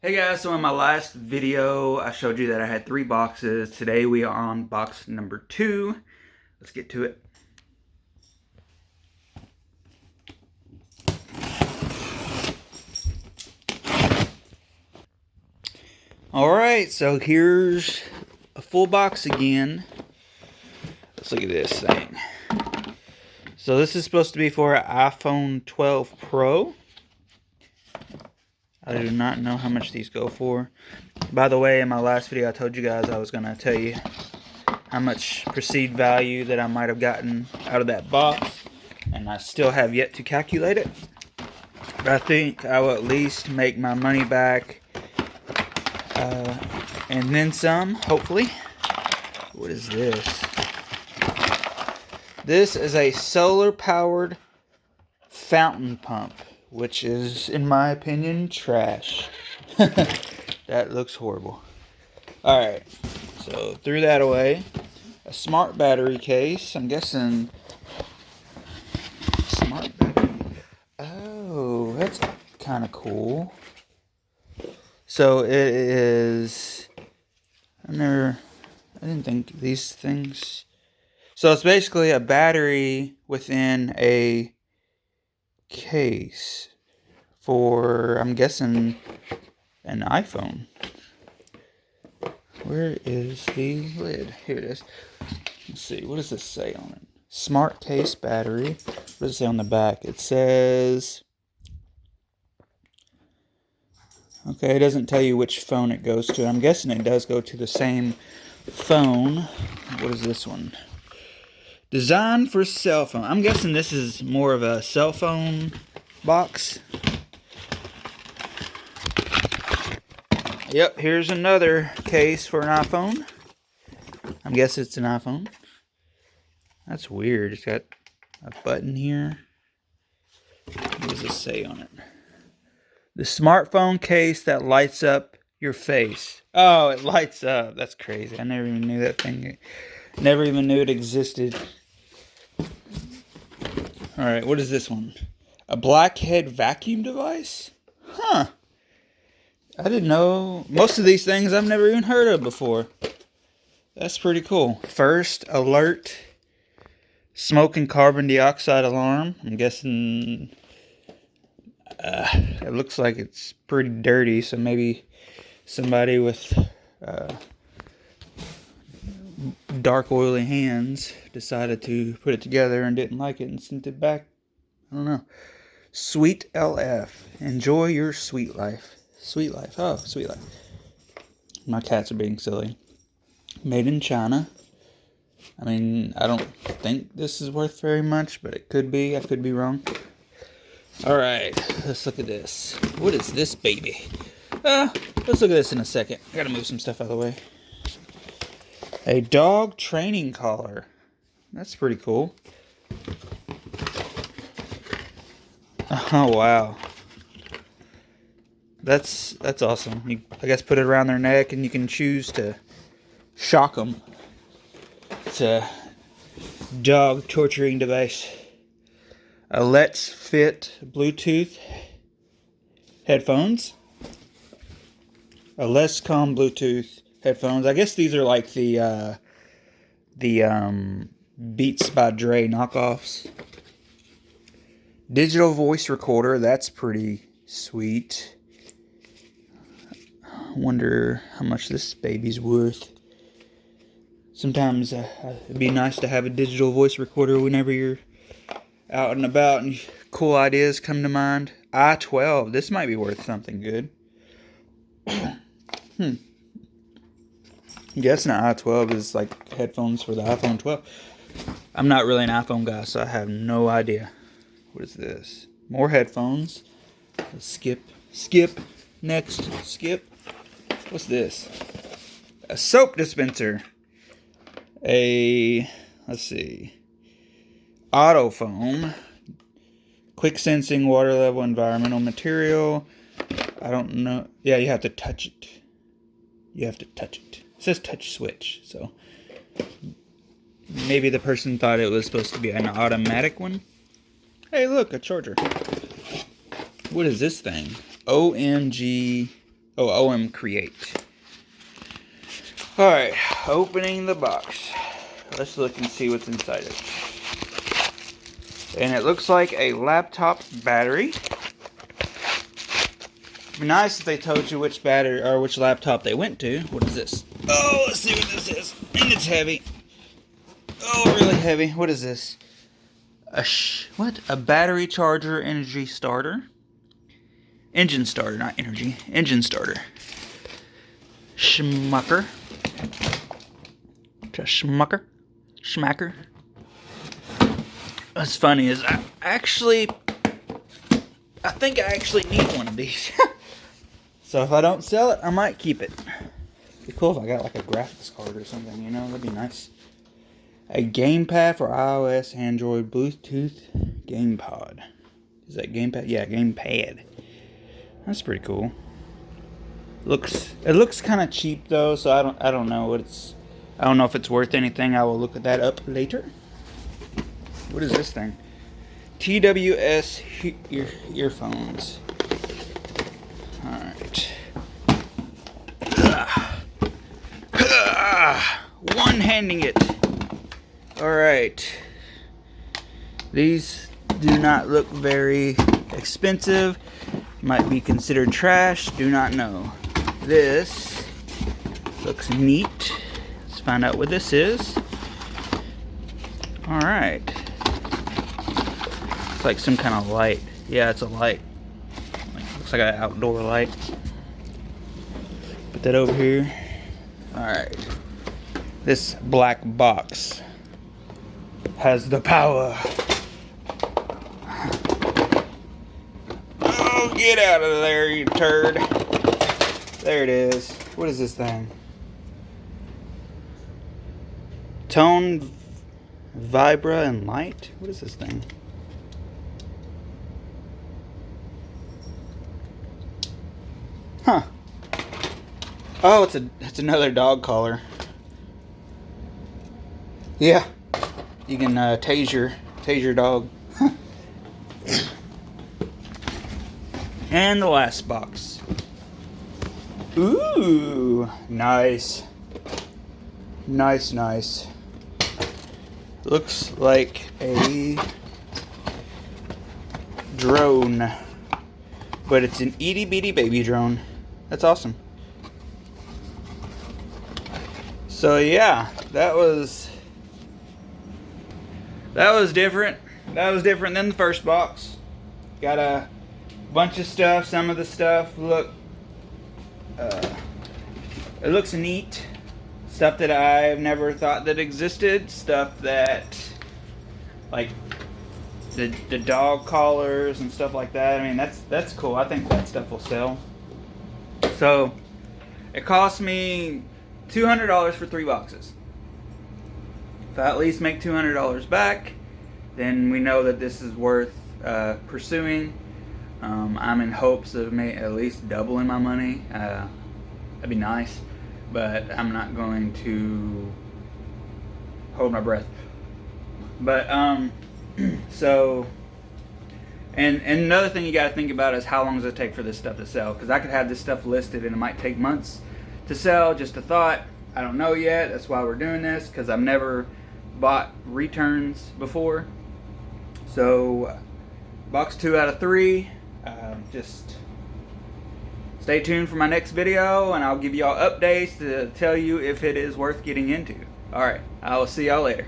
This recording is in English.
Hey guys, so in my last video I showed you that I had 3 boxes. Today we are on box number 2. Let's get to it. Alright, so here's a full box again. Let's look at this thing. So this is supposed to be for an iPhone 12 Pro. I do not know how much these go for. By the way, in my last video I told you guys I was going to tell you how much perceived value that I might have gotten out of that box, and I still have yet to calculate it. But I think I will at least make my money back, and then some, hopefully. What is this? This is a solar-powered fountain pump, which is, in my opinion, trash. That looks horrible. Alright, so threw that away. A smart battery case. I'm guessing smart battery. Oh, that's kind of cool. So it is. I didn't think these things. So it's basically a battery within a case for, I'm guessing, an iPhone. Where is the lid? Here it is. Let's see. What does this say on it? Smart case battery. What does it say on the back? It says... Okay, it doesn't tell you which phone it goes to. I'm guessing it does go to the same phone. What is this one? Designed for cell phone. I'm guessing this is more of a cell phone box. Yep, here's another case for an iPhone. I'm guessing it's an iPhone. That's weird. It's got a button here. What does it say on it? The smartphone case that lights up your face. Oh, it lights up. That's crazy. I never even knew that thing. Never even knew it existed. Alright, what is this one? A Blackhead vacuum device? Huh. I didn't know. Most of these things I've never even heard of before. That's pretty cool. First alert. Smoke and carbon dioxide alarm. I'm guessing it looks like it's pretty dirty, so maybe somebody with dark oily hands decided to put it together and didn't like it and sent it back. I don't know. Sweet LF. Enjoy your sweet life. Sweet life. Oh, sweet life. My cats are being silly. Made in China. I mean, I don't think this is worth very much, but it could be. I could be wrong. Alright, let's look at this. What is this baby? Let's look at this in a second. I gotta move some stuff out of the way. A dog training collar. That's pretty cool. Oh, wow. That's awesome. You, I guess, put it around their neck and you can choose to shock them. It's a dog torturing device. A Let's Fit Bluetooth headphones. A Less Calm Bluetooth headphones. I guess these are like the Beats by Dre knockoffs. Digital voice recorder. That's pretty sweet. Wonder how much this baby's worth. Sometimes it'd be nice to have a digital voice recorder whenever you're out and about and cool ideas come to mind. i12. This might be worth something good. I'm guessing an i12 is like headphones for the iPhone 12. I'm not really an iPhone guy, so I have no idea. What is this? More headphones. Let's skip. Next. Skip. What's this? A soap dispenser. Let's see. Auto foam. Quick sensing water level environmental material. I don't know. Yeah, you have to touch it. It says touch switch, so maybe the person thought it was supposed to be an automatic one. Hey, look, a charger. What is this thing? OMG OM Create. Alright, opening the box. Let's look and see what's inside it. And it looks like a laptop battery. It'd be nice if they told you which battery or which laptop they went to. What is this? Oh, let's see what this is. And it's heavy. Oh, really heavy. What is this? What? A battery charger energy starter? Engine starter, not energy. Engine starter. Schmucker. Schmacker. What's funny is I think I actually need one of these. So if I don't sell it, I might keep it. It'd be cool if I got like a graphics card or something, you know? That'd be nice. A gamepad for iOS, Android, Bluetooth gamepad. Is that gamepad? Yeah, gamepad. That's pretty cool. It looks kind of cheap though, so I don't know what it's. I don't know if it's worth anything. I will look at that up later. What is this thing? TWS earphones. Alright. One-handing it. Alright. These do not look very expensive. Might be considered trash. Do not know. This looks neat. Let's find out what this is. Alright. It's like some kind of light. Yeah, it's a light. Looks like an outdoor light. Put that over here. Alright. This black box has the power. Oh, get out of there, you turd. There it is. What is this thing? Tone, Vibra, and Light? What is this thing? Huh. Oh, it's another dog collar. Yeah. You can tase your dog. And the last box. Ooh, nice. Nice. Looks like a drone. But it's an itty bitty baby drone. That's awesome. So yeah, that was different. That was different than the first box. Got a bunch of stuff. Some of the stuff it looks neat. Stuff that I've never thought that existed. Stuff that, like the dog collars and stuff like that. I mean, that's cool. I think that stuff will sell. So it cost me $200 for 3 boxes. If I at least make $200 back, then we know that this is worth pursuing. I'm in hopes of at least doubling my money. That'd be nice, but I'm not going to hold my breath. But so, and another thing you got to think about is how long does it take for this stuff to sell? Because I could have this stuff listed and it might take months to sell. Just a thought. I don't know yet. That's why we're doing this, because I've never bought returns before. So box 2 out of 3. Just stay tuned for my next video, and I'll give y'all updates to tell you if it is worth getting into. Alright, I will see y'all later.